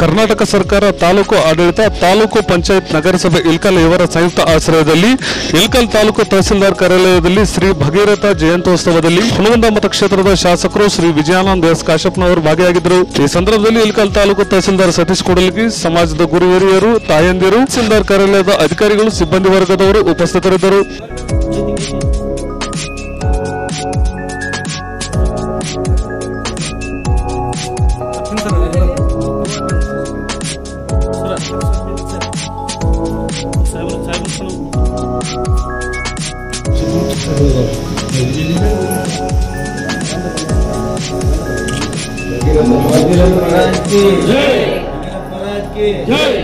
ಕರ್ನಾಟಕ ಸರ್ಕಾರ ತಾಲೂಕು ಆಡಳಿತ ತಾಲೂಕು ಪಂಚಾಯತ್ ನಗರಸಭೆ ಇಲ್ಕಲ್ ಇವರ ಸಂಯುಕ್ತ ಆಶ್ರಯದಲ್ಲಿ ಇಲ್ಕಲ್ ತಾಲೂಕು ತಹಸೀಲ್ದಾರ್ ಕಾರ್ಯಾಲಯದಲ್ಲಿ ಶ್ರೀ ಭಗೀರಥ ಜಯಂತ್ಯೋತ್ಸವದಲ್ಲಿ ಹುನಗುಂದ ಮತಕ್ಷೇತ್ರದ ಶಾಸಕರು ಶ್ರೀ ವಿಜಯಾನಂದ ಎಸ್ ಕಾಶಪ್ಪನವರು ಭಾಗಿಯಾಗಿದ್ದರು. ಈ ಸಂದರ್ಭದಲ್ಲಿ ಇಲ್ಕಲ್ ತಾಲೂಕು ತಹಸೀಲ್ದಾರ್ ಸತೀಶ್ ಕೂಡಲಗಿ, ಸಮಾಜದ ಗುರು ಹಿರಿಯರು, ತಾಯಂದಿರು, ತಹಸೀಲ್ದಾರ್ ಕಾರ್ಯಾಲಯದ ಅಧಿಕಾರಿಗಳು, ಸಿಬ್ಬಂದಿ ವರ್ಗದವರು ಉಪಸ್ಥಿತರಿದ್ದರು. जय।